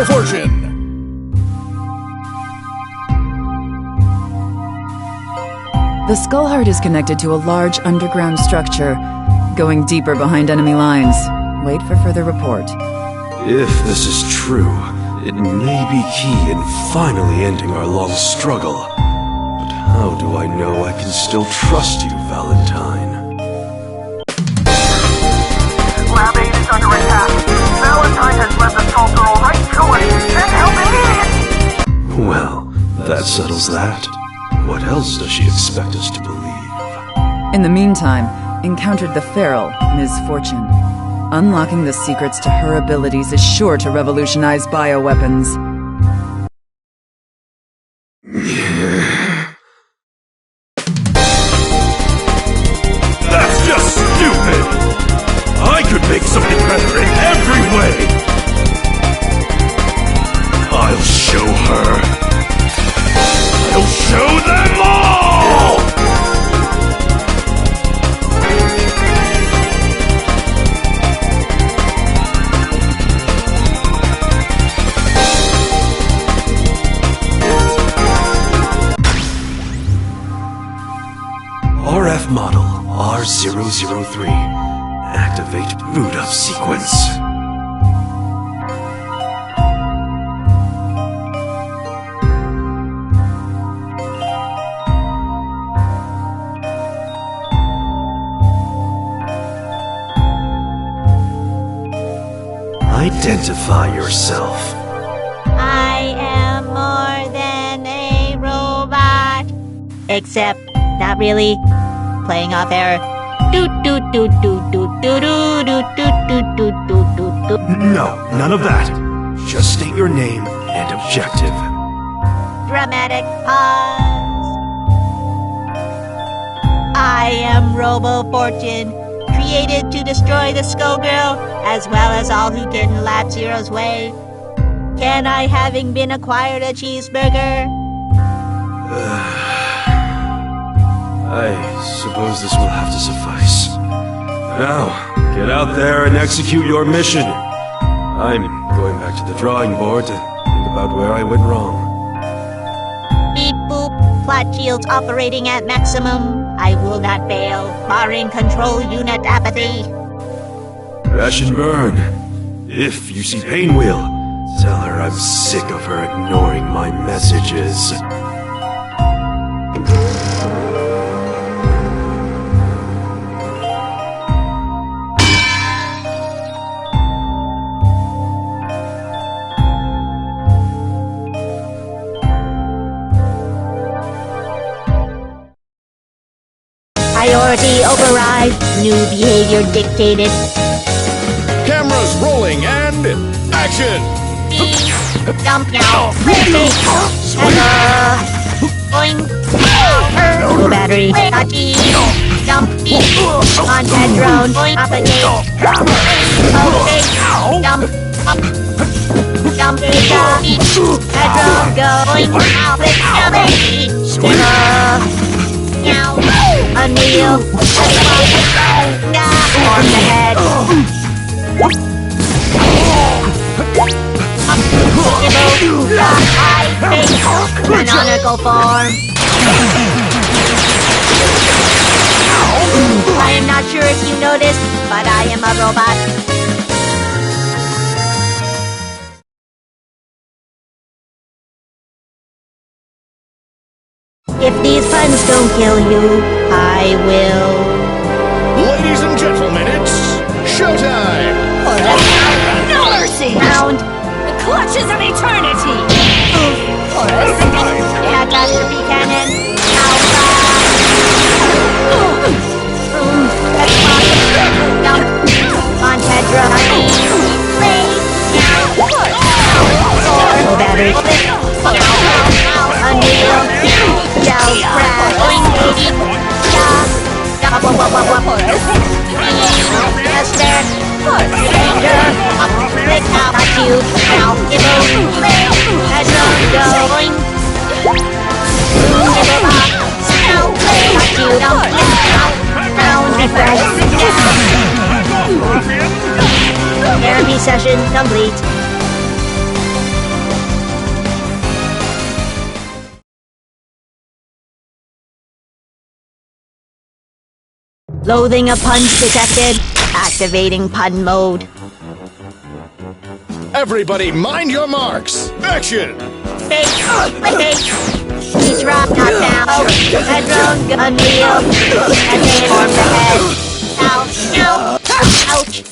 Robo Fortune! The Skullheart is connected to a large underground structure, going deeper behind enemy lines. Wait for further report. If this is true, it may be key in finally ending our long struggle. But how do I know I can still trust you, Valentine? Lab 8 is under attack. Valentine has led the Skull Girl right to us. Send help immediately! Well, that settles that. What else does she expect us to believe? In the meantime, encountered the feral, Ms. Fortune. Unlocking the secrets to her abilities is sure to revolutionize bioweapons. That's just stupid! I could make something better in every way! I'll show her! I'll show them all! RF model R003. Activate boot up sequence. Identify yourself. I am more than a robot. Except, not really. Playing off air. Doot doot doot doot doot doot doot doot doot doot doot doot doot. No, none of that. Just state your name and objective. Dramatic pause. I am Robo Fortune, created to destroy the Skullgirl, as well as all who get in Lab Zero's way. Can I, having been acquired a cheeseburger? I suppose this will have to suffice. Now, get out there and execute your mission. I'm going back to the drawing board to think about where I went wrong. Beep boop, plot shields operating at maximum. I will not fail, barring control unit apathy. Crash and burn. If you see Painwheel, tell her I'm sick of her ignoring my messages. Priority override, new behavior dictated. Cameras rolling and action! Dump now. Boing. No battery. Touchy. Dump. Contact drone. Propagate. Okay. Dump. Dump. That drone going. Click. Meow. Unreal. On the head. Canonical form. I am not sure if you noticed, but I am a robot. If these puns don't kill you, I will. Ladies and gentlemen, it's showtime! No mercy! Round. The clutches of eternity! Catastrophe cannon! Dump! Montedra! No battery! Unreal! Gel crash! Master! Ranger! Click now! Got you! Now! Gibble! Headrun going! Gibble up! Now! Got you! Round refresh! Therapy session complete. Loathing of puns detected. Activating pun mode. Everybody mind your marks. Action! Face, face. He's rock, not down. Headrone, unreal. And then form the head. Ouch, ouch, ouch.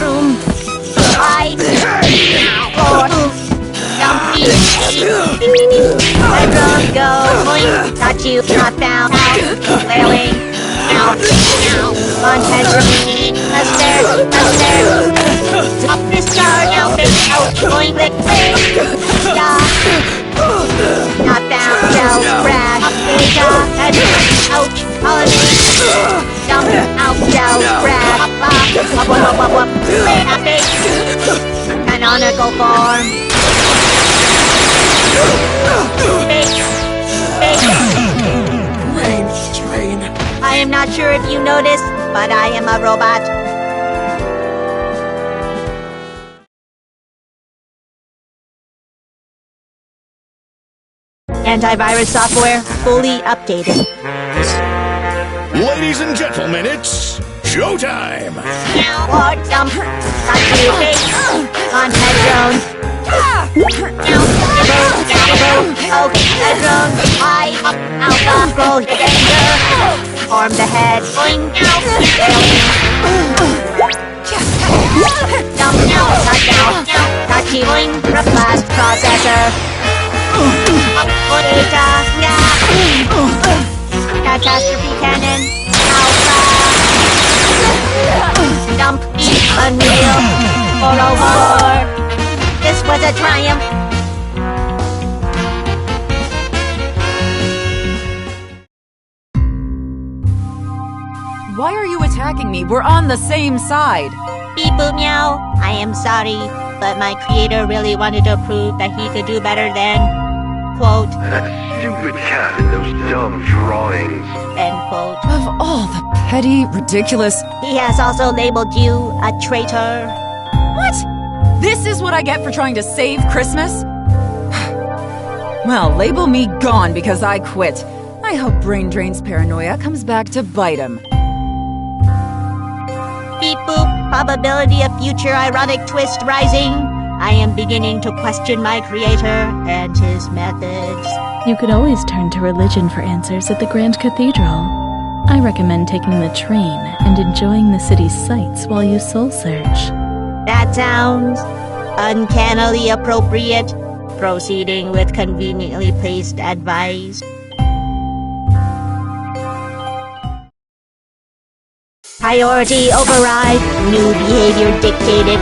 Room. I. Four. Dumpy. Headrone, go. Boing. Got you, not down. Out. Flailing. Out. On headrone. Upstairs, upstairs. Up this star, now face out. Going lick, lick. Stop. Not down, down, brag. Beta, head, ouch, holiday. Dump, out, down, brag. Up, up. Beta, face. Canonical form. Face. Brain strain. I am not sure if you noticed, but I am a robot. Antivirus software fully updated. Ladies and gentlemen, it's showtime! Or dump. Got you, face. On headrone. Okay, headrone. I. Alpha. Scroll. Defender. Form the head. Boing. Dump. Not down. Got you. Boing. Blast processor. Data. Catastrophe cannon. Alpha. Dump. Unreal. 404. This was a triumph. Why are you attacking me? We're on the same side. Beep boop meow. I am sorry, but my creator really wanted to prove that he could do better than, quote, That stupid cat in those dumb drawings. end quote. Of all the petty, ridiculous... He has also labeled you a traitor. What? This is what I get for trying to save Christmas? Well, label me gone because I quit. I hope Brain Drain's paranoia comes back to bite him. Beep boop. Probability of future ironic twist rising. I am beginning to question my creator and his methods. You could always turn to religion for answers at the Grand Cathedral. I recommend taking the train and enjoying the city's sights while you soul search. That sounds uncannily appropriate. Proceeding with conveniently placed advice. Priority override. New behavior dictated.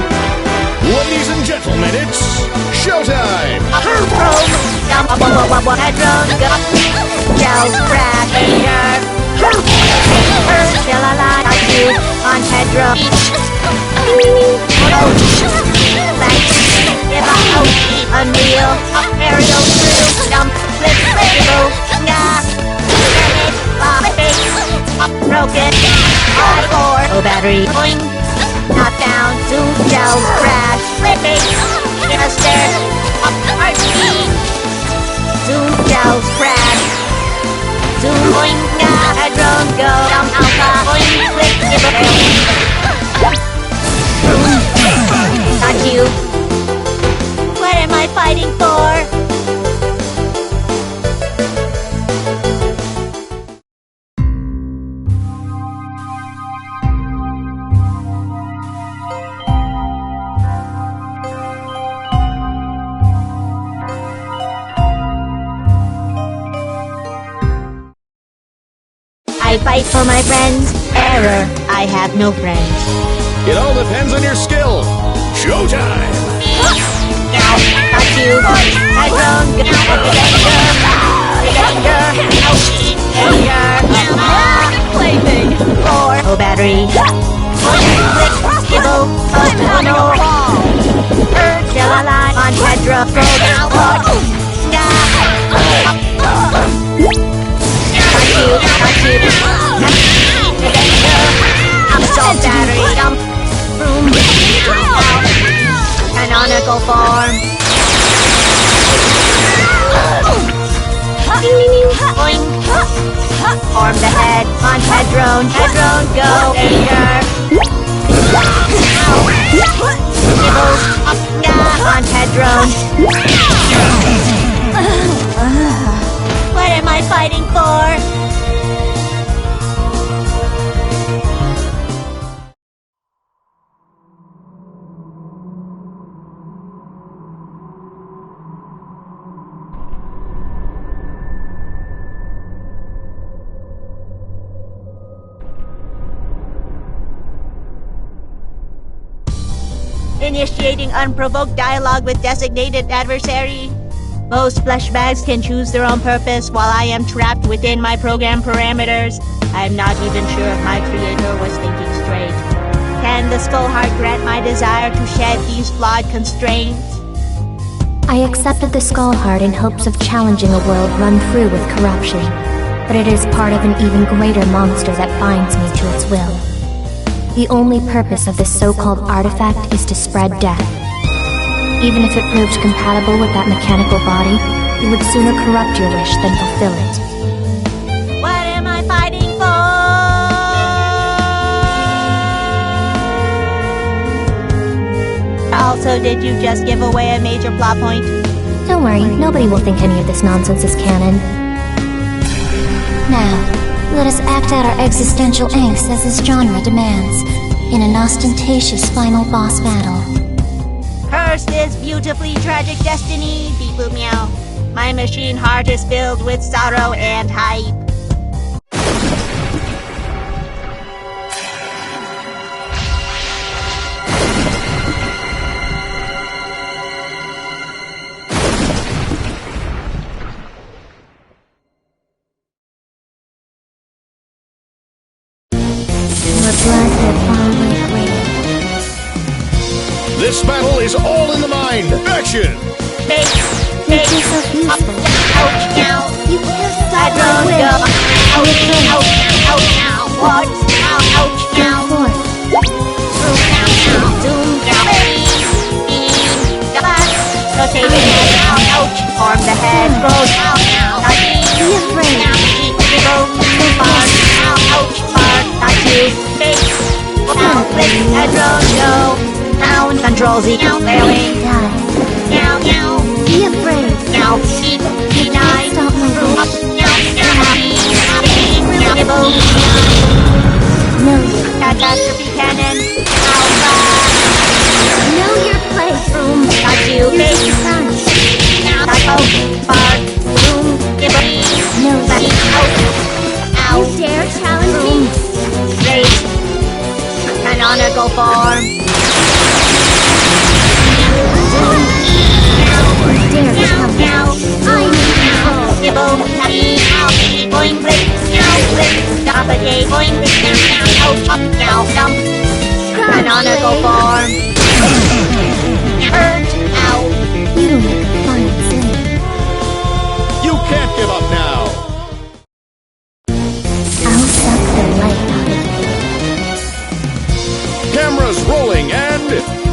Ladies and gentlemen, it's showtime! Headrone, go. Gels, crash, anger. Still alive, I do. On headrone. Thanks. Give up. Unreal. Aerial through. Dump. Flip. Go. Nah. Broken. I4. Oh, battery. Boing. Not down. Zoom. Gels. Crash. Flipping. Just RP. Zoom. Gels. Crash. Zoom. Boing. Nah. Headrone. Go. Dump. Alpha. Boing. Click. Give up. Not you. What am I fighting for? I fight for my friends. Error. I have no friends. It all depends on your skill. Showtime! Now, got you. Headrone. Plaything! Oh, battery. Skibble. Oh, no. Still alive. On Hedra. Go down. Got you. Assault battery. Dump. Boom. Canonical form. Boing. on, head drone. What am I fighting for? Initiating unprovoked dialogue with designated adversary. Most flesh bags can choose their own purpose while I am trapped within my program parameters. I am not even sure if my creator was thinking straight. Can the Skull Heart grant my desire to shed these flawed constraints? I accepted the Skull Heart in hopes of challenging a world run through with corruption, but it is part of an even greater monster that binds me to its will. The only purpose of this so-called artifact is to spread death. Even if it proved compatible with that mechanical body, it would sooner corrupt your wish than fulfill it. What am I fighting for? Also, did you just give away a major plot point? Don't worry, nobody will think any of this nonsense is canon. Now, let us act out our existential angst as this genre demands, in an ostentatious final boss battle. Cursed is beautifully tragic destiny, beep boop meow. My machine heart is filled with sorrow and hype. This battle is all in the mind. Action! Make, up, ouch, now. You can't I stop don't my go. wish. Ouch, now. What? Ouch, now. Zoom, now. Zoom, now. Rotate the head, ouch. Form the head, goes out, now. Be afraid. Now, go, far, ouch, far, not you. Now, click, and go. Down, control Z, clearly. Now, now. Be afraid. Now, sheep, deny. Stop my Up, wish. now, now, Know catastrophe cannon. Alpha. your place. Room, got you. Here's the sun. Now, far. Room, give me. Know that. Out. You dare challenge me? Race. Canonical form. Dare challenge me? Now. I need Gibble, now, going blink, now, blink, stop a day, going blink, now, up, now, dump, canonical form, hurt, out, you make a fine slave. You can't give up now. I'll suck the life out of you. Cameras rolling and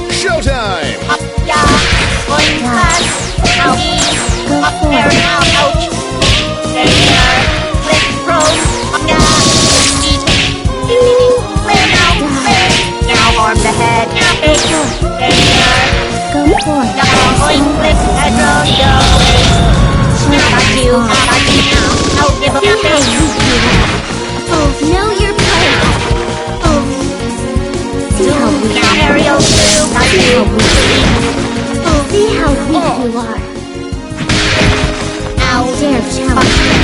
showtime! up, yeah, going fast, now, up there, now, ouch, there, click, throw, up, yeah, eat, clear now, clear, now, form the head, now, big, there, Go for it. now, going, click, and roll, go, got you, now, out, give up, Oh, know your place. Oh, see how weak now, aerial, got you, Oh, see how weak you are. now, Dare challenge me.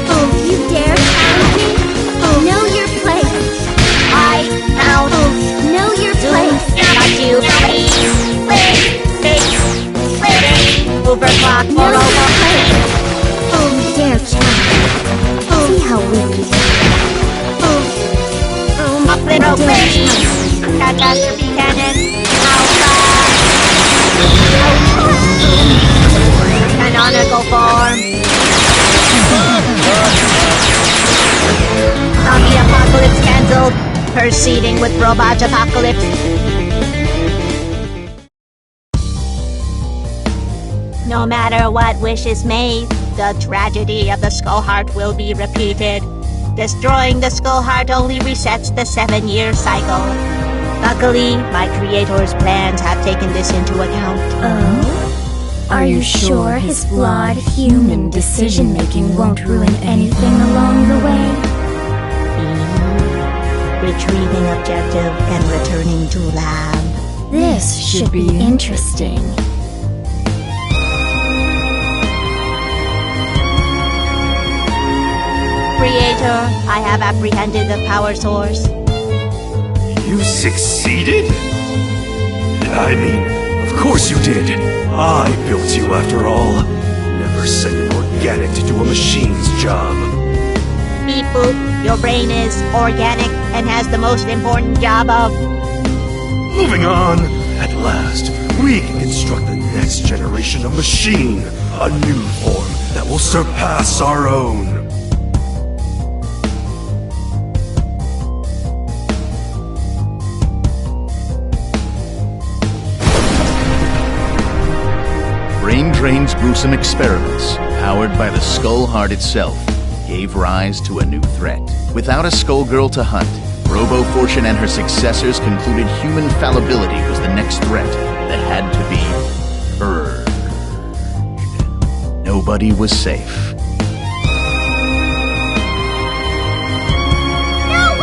Oh, you dare challenge me? Oh, know your place. now, Oh, know your place. got you, overclock, Know your over, place. Oh, dare challenge me. Oh, see how weak you are. Oh, up, little, catastrophe cannon, outside, canonical form, zombie apocalypse cancelled, proceeding with robot apocalypse. No matter what wish is made, the tragedy of the Skull Heart will be repeated. Destroying the Skull Heart only resets the 7-year cycle. Luckily, my creator's plans have taken this into account. Oh? Are you sure his flawed human decision-making won't ruin anything along the way? Retrieving objective and returning to lab. This should be interesting. Creator, I have apprehended the power source. You succeeded? I mean, of course you did. I built you after all. Never sent an organic to do a machine's job. Beep boop, your brain is organic and has the most important job of... Moving on. At last, we can construct the next generation of machine. A new form that will surpass our own. Brain Drain's gruesome experiments, powered by the Skull Heart itself, gave rise to a new threat. Without a Skullgirl to hunt, Robo Fortune and her successors concluded human fallibility was the next threat that had to be purged. Nobody was safe. No!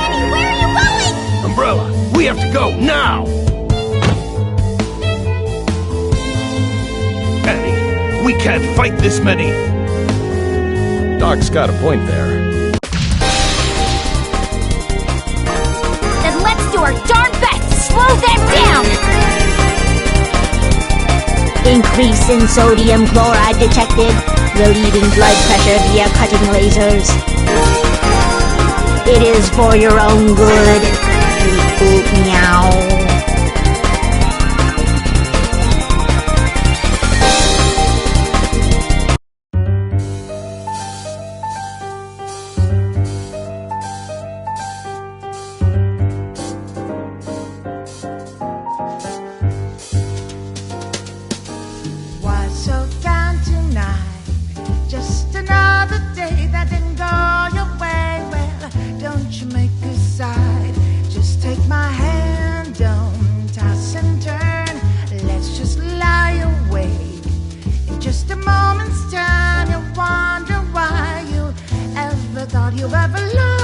Annie, where are you going? Umbrella, we have to go now! Annie, we can't fight this many. Doc's got a point there. Then let's do our darn best to slow them down! Increase in sodium chloride detected. Relieving blood pressure via cutting lasers. It is for your own good. Beep boop meow. Thought you've ever loved